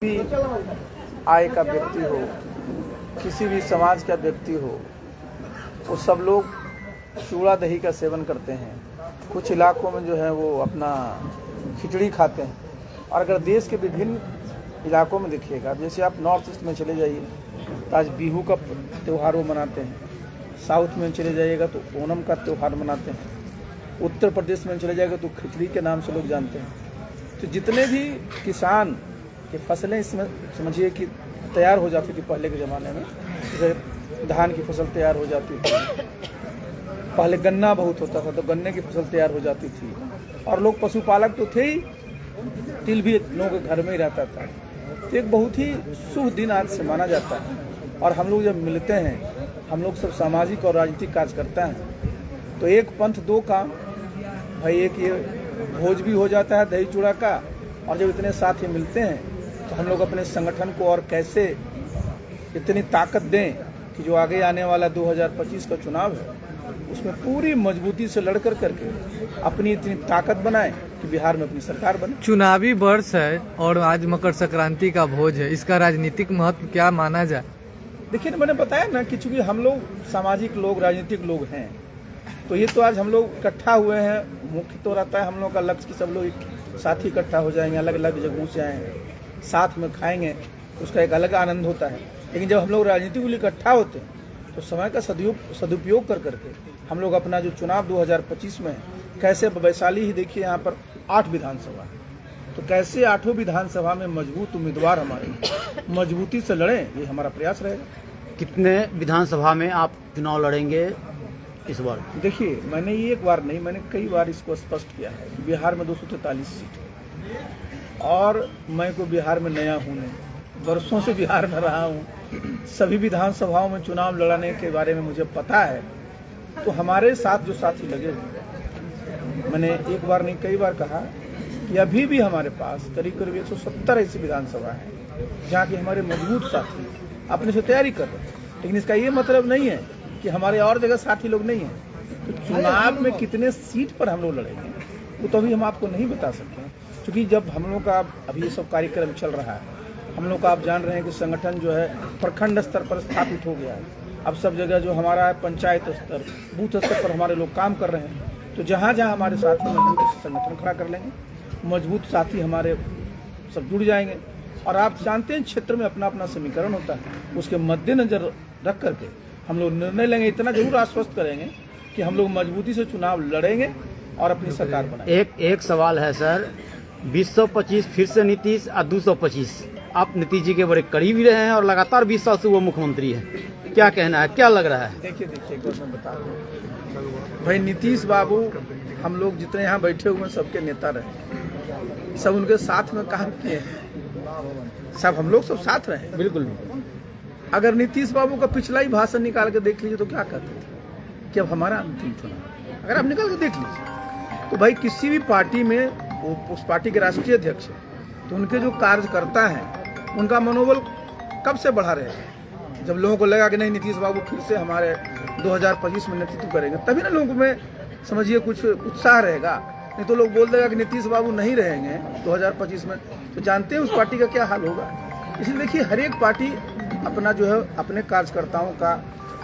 भी आय का व्यक्ति हो, किसी भी समाज का व्यक्ति हो, वो सब लोग चूड़ा दही का सेवन करते हैं। कुछ इलाकों में जो है वो अपना खिचड़ी खाते हैं। और अगर देश के विभिन्न इलाकों में देखिएगा, जैसे आप नॉर्थ ईस्ट में चले जाइए तो आज बिहू का त्यौहार वो मनाते हैं। साउथ में चले जाइएगा तो ओणम का त्यौहार मनाते हैं। उत्तर प्रदेश में चले जाएगा तो खिचड़ी के नाम से लोग जानते हैं। तो जितने भी किसान कि फसलें इसमें समझिए कि तैयार हो जाती थी पहले के ज़माने में, जैसे धान की फसल तैयार हो जाती थी, पहले गन्ना बहुत होता था तो गन्ने की फसल तैयार हो जाती थी। और लोग पशुपालक तो थे ही, तिल भी लोगों के घर में ही रहता था। तो एक बहुत ही शुभ दिन आज से माना जाता है। और हम लोग जब मिलते हैं, हम लोग सब सामाजिक और राजनीतिक कार्य करते हैं, तो एक पंथ दो काम भाई, एक ये भोज भी हो जाता है दही चूड़ा का। और जब इतने साथी मिलते हैं तो हम लोग अपने संगठन को और कैसे इतनी ताकत दें कि जो आगे आने वाला 2025 का चुनाव है उसमें पूरी मजबूती से लड़ करके अपनी इतनी ताकत बनाएं कि बिहार में अपनी सरकार बने। चुनावी वर्ष है और आज मकर संक्रांति का भोज है, इसका राजनीतिक महत्व क्या माना जाए? देखिए, मैंने बताया ना कि चूंकि हम लोग सामाजिक लोग, राजनीतिक लोग हैं, तो ये तो आज हम लोग इकट्ठा हुए हैं। मुख्य तो रहता है हम लोग का लक्ष्य कि सब लोग साथ ही इकट्ठा हो जाएंगे, अलग अलग जगहों से आएंगे, साथ में खाएंगे, उसका एक अलग आनंद होता है। लेकिन जब हम लोग राजनीति के लिए इकट्ठा होते हैं तो समय का सदुपयोग करके हम लोग अपना जो चुनाव 2025 में है, कैसे वैशाली ही देखिए, यहाँ पर 8 विधानसभा है, तो कैसे 8 विधानसभा में मजबूत उम्मीदवार हमारे मजबूती से लड़ें, ये हमारा प्रयास रहेगा। कितने विधानसभा में आप चुनाव लड़ेंगे इस बार? देखिए, मैंने ये एक बार नहीं, मैंने कई बार इसको स्पष्ट किया है कि बिहार में 243 सीट है और मैं को बिहार में नया हूँ नहीं, वर्षों से बिहार में रहा हूँ। सभी विधानसभाओं में चुनाव लड़ने के बारे में मुझे पता है। तो हमारे साथ जो साथी लगे हुए, मैंने एक बार नहीं कई बार कहा कि अभी भी हमारे पास करीब 170 ऐसी विधानसभा है जहाँ के हमारे मजबूत साथी अपने से तैयारी कर रहे हैं। लेकिन इसका ये मतलब नहीं है कि हमारे और जगह साथी लोग नहीं हैं। तो चुनाव में कितने सीट पर हम लोग लड़ेंगे वो तो अभी हम आपको नहीं बता सकते हैं, क्योंकि जब हम लोग का अभी ये सब कार्यक्रम चल रहा है, हम लोग का आप जान रहे हैं कि संगठन जो है प्रखंड स्तर पर स्थापित हो गया है। अब सब जगह जो हमारा है पंचायत स्तर, बूथ स्तर पर हमारे लोग काम कर रहे हैं। तो जहाँ जहाँ हमारे साथी मजबूत संगठन खड़ा कर लेंगे, मजबूत साथी हमारे सब जुड़ जाएंगे। और आप जानते हैं क्षेत्र में अपना अपना समीकरण होता है, उसके मद्देनजर रख करके हम लोग निर्णय लेंगे। इतना जरूर आश्वस्त करेंगे कि हम लोग मजबूती से चुनाव लड़ेंगे और अपनी सरकार बनाएंगे। एक सवाल है सर, 225 फिर से नीतीश और 225, आप नीतीश जी के बड़े करीबी रहे हैं और लगातार 20 साल से वो मुख्यमंत्री है, क्या कहना है, क्या लग रहा है? देखिए एक बार मैं बता दूं भाई, नीतीश बाबू हम लोग जितने यहाँ बैठे हुए हैं सबके नेता रहे, सब उनके साथ में काम किए हैं, सब हम लोग सब साथ रहे। बिल्कुल। अगर नीतीश बाबू का पिछला ही भाषण निकाल के देख लीजिए तो क्या कहते थे कि अब हमारा अंतिम चुनाव, अगर आप निकाल के देख लीजिए तो भाई किसी भी पार्टी में वो उस पार्टी के राष्ट्रीय अध्यक्ष है तो उनके जो कार्यकर्ता हैं उनका मनोबल कब से बढ़ा रहेगा। जब लोगों को लगा कि नहीं नीतीश बाबू फिर से हमारे 2025 में नेतृत्व करेंगे, तभी ना लोगों में समझिए कुछ उत्साह रहेगा। नहीं तो लोग बोल देगा कि नीतीश बाबू नहीं रहेंगे 2025 में, तो जानते हैं उस पार्टी का क्या हाल होगा। इसलिए देखिए, हर एक पार्टी अपना जो है अपने कार्यकर्ताओं का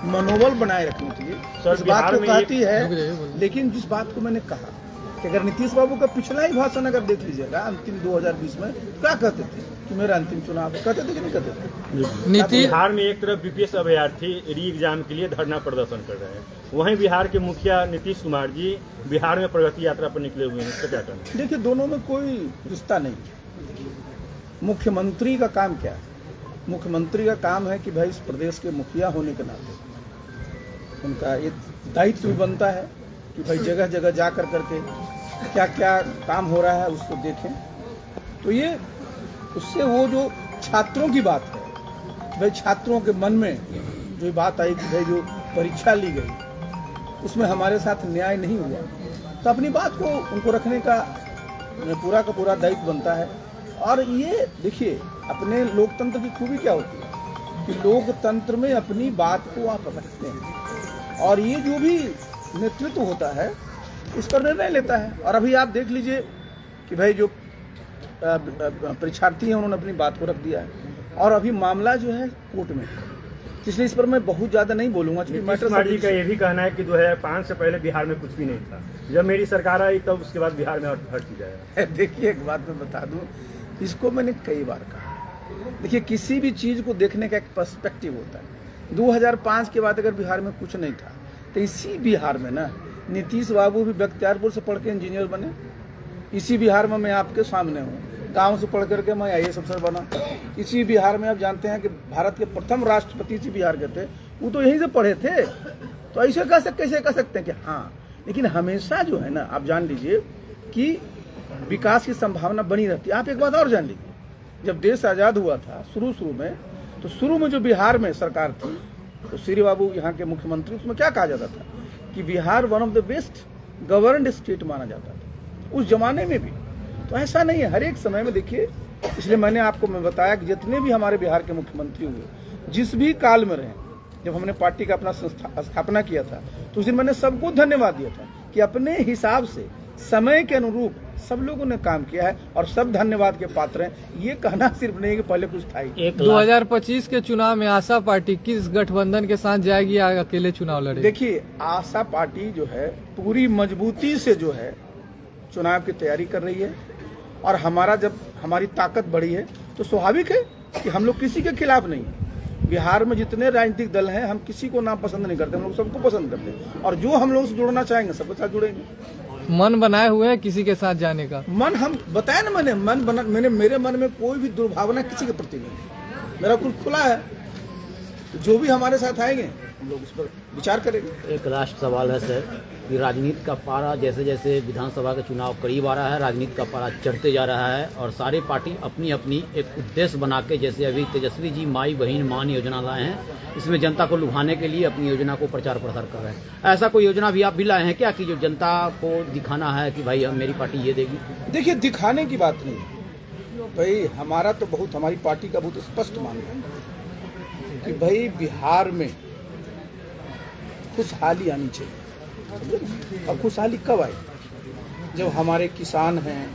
मनोबल बनाए रखनी चाहिए। इस बात को कहती है, लेकिन जिस बात को मैंने कहा कि अगर नीतीश बाबू का पिछला ही भाषण अगर देख लीजिएगा अंतिम 2020 में, क्या कहते थे कि मेरा अंतिम चुनाव है, कहते थे कि नहीं कहते थे? नीतीश बिहार में एक तरफ बीपीएस अभ्यर्थी री एग्जाम के लिए धरना प्रदर्शन कर रहे हैं, वहीं बिहार के मुखिया नीतीश कुमार जी बिहार में प्रगति यात्रा पर निकले हुए हैं, इसका क्या कहना है? देखिए, दोनों में कोई रिश्ता नहीं। मुख्यमंत्री का काम क्या है? मुख्यमंत्री का काम है कि भाई इस प्रदेश के मुखिया होने के नाते उनका एक दायित्व भी बनता है कि भाई जगह जगह जा कर करके क्या क्या काम हो रहा है उसको देखें। तो ये उससे वो जो छात्रों की बात है, भाई छात्रों के मन में जो बात आई कि भाई जो परीक्षा ली गई उसमें हमारे साथ न्याय नहीं हुआ, तो अपनी बात को उनको रखने का पूरा दायित्व बनता है। और ये देखिए, अपने लोकतंत्र की खूबी क्या होती है कि लोकतंत्र में अपनी बात को आप रखते हैं और ये जो भी नेतृत्व होता है उस पर निर्णय लेता है। और अभी आप देख लीजिए कि भाई जो परीक्षार्थी हैं उन्होंने अपनी बात को रख दिया है और अभी मामला जो है कोर्ट में, इसलिए इस पर मैं बहुत ज़्यादा नहीं बोलूँगा। नीतीश कुमार जी का ये भी कहना है कि 2005 से पहले बिहार में कुछ भी नहीं था, जब मेरी सरकार आई तब उसके बाद बिहार में हर चीज आया। देखिए एक बात मैं बता दूं, इसको मैंने कई बार कहा। देखिए किसी भी चीज़ को देखने का एक पर्सपेक्टिव होता है। 2005 के बाद अगर बिहार में कुछ नहीं था तो इसी बिहार में ना नीतीश बाबू भी बख्तियारपुर से पढ़ के इंजीनियर बने, इसी बिहार में मैं आपके सामने हूँ, गांव से पढ़ करके मैं IAS अफसर बना। इसी बिहार में आप जानते हैं कि भारत के प्रथम राष्ट्रपति इसी बिहार के थे, वो तो यहीं से पढ़े थे। तो ऐसे कैसे कह सकते हैं कि हाँ, लेकिन हमेशा जो है ना आप जान लीजिए कि विकास की संभावना बनी रहती है। आप एक बात और जान लीजिए, जब देश आज़ाद हुआ था शुरू में जो बिहार में सरकार थी तो श्री बाबू यहाँ के मुख्यमंत्री, उसमें क्या कहा जाता था कि Bihar one of the best governed state माना जाता था उस जमाने में भी। तो ऐसा नहीं है, हर एक समय में देखिए, इसलिए मैं बताया कि जितने भी हमारे बिहार के मुख्यमंत्री हुए, जिस भी काल में रहे, जब हमने पार्टी का अपना स्थापना किया था तो उस दिन मैंने सबको धन्यवाद दिया था कि अपने हिसाब से समय के अनुरूप सब लोगों ने काम किया है और सब धन्यवाद के पात्र हैं। ये कहना सिर्फ नहीं कि पहले कुछ था ही। 2025 के चुनाव में आशा पार्टी किस गठबंधन के साथ जाएगी या अकेले चुनाव लड़ेगी? देखिए आशा पार्टी जो है पूरी मजबूती से जो है चुनाव की तैयारी कर रही है और जब हमारी ताकत बढ़ी है तो स्वाभाविक है कि हम लोग किसी के खिलाफ नहीं है। बिहार में जितने राजनीतिक दल हैं हम किसी को नापसंद नहीं करते, हम लोग सबको पसंद करते हैं और जो हम लोग से जुड़ना चाहेंगे सबके साथ जुड़ेंगे। मन बनाए हुए हैं किसी के साथ जाने का? मन हम बताया ना, मेरे मन में कोई भी दुर्भावना किसी के प्रति नहीं, मेरा कुल खुला है। जो भी हमारे साथ आएंगे हम लोग उस पर विचार करेंगे। एक लास्ट सवाल है सर कि राजनीति का पारा जैसे जैसे विधानसभा का चुनाव करीब आ रहा है, राजनीति का पारा चढ़ते जा रहा है और सारी पार्टी अपनी अपनी एक उद्देश्य बना के, जैसे अभी तेजस्वी जी माई बहन मान योजना लाए हैं, इसमें जनता को लुभाने के लिए अपनी योजना को प्रचार प्रसार कर रहे हैं। ऐसा कोई योजना भी आप भी लाए हैं क्या कि जो जनता को दिखाना है कि भाई मेरी पार्टी ये देगी? देखिए दिखाने की बात नहीं भाई, हमारी पार्टी का बहुत स्पष्ट मानना है कि भाई बिहार में खुशहाली आनी चाहिए। और खुशहाली कब आई? जब हमारे किसान हैं,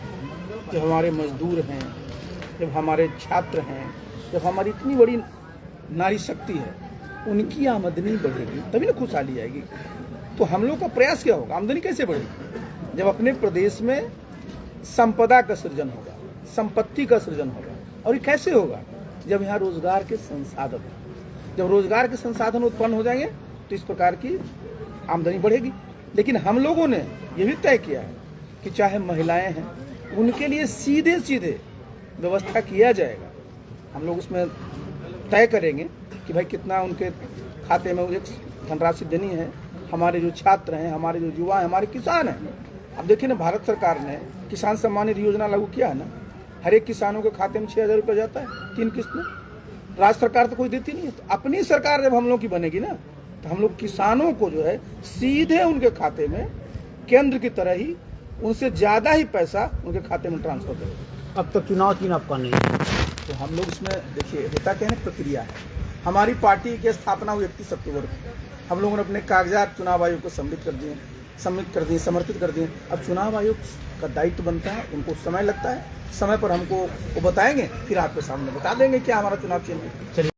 जब हमारे मजदूर हैं, जब हमारे छात्र हैं, जब हमारी इतनी बड़ी नारी शक्ति है, उनकी आमदनी बढ़ेगी तभी ना खुशहाली आएगी। तो हम लोग का प्रयास क्या होगा? आमदनी कैसे बढ़ेगी? जब अपने प्रदेश में संपदा का सृजन होगा, संपत्ति का सृजन होगा। और ये कैसे होगा? जब यहाँ रोजगार के संसाधन, जब रोजगार के संसाधन उत्पन्न हो जाएंगे तो इस प्रकार की आमदनी बढ़ेगी। लेकिन हम लोगों ने यह भी तय किया है कि चाहे महिलाएं हैं उनके लिए सीधे सीधे व्यवस्था किया जाएगा। हम लोग उसमें तय करेंगे कि भाई कितना उनके खाते में एक धनराशि देनी है। हमारे जो छात्र हैं, हमारे जो युवा हैं, हमारे किसान हैं, अब देखिए ना भारत सरकार ने किसान सम्मान निधि योजना लागू किया है ना, हर एक किसानों के खाते में 6,000 रुपये जाता है 3 किस्त में। राज्य सरकार तो कोई देती नहीं है। तो अपनी सरकार जब हम लोग की बनेगी ना तो हम लोग किसानों को जो है सीधे उनके खाते में केंद्र की तरह ही उनसे ज़्यादा ही पैसा उनके खाते में ट्रांसफर करेंगे। अब तक चुनाव आपका नहीं है तो हम लोग इसमें देखिए होता क्या है, प्रक्रिया है। हमारी पार्टी की स्थापना हुई 31 अक्टूबर को। हम लोगों ने अपने कागजात चुनाव आयोग को समर्पित कर दिए, समर्पित कर दिए। अब चुनाव आयोग का दायित्व बनता है, उनको समय लगता है, समय पर हमको वो बताएंगे, फिर आपके सामने बता देंगे क्या हमारा चुनाव चिन्ह है।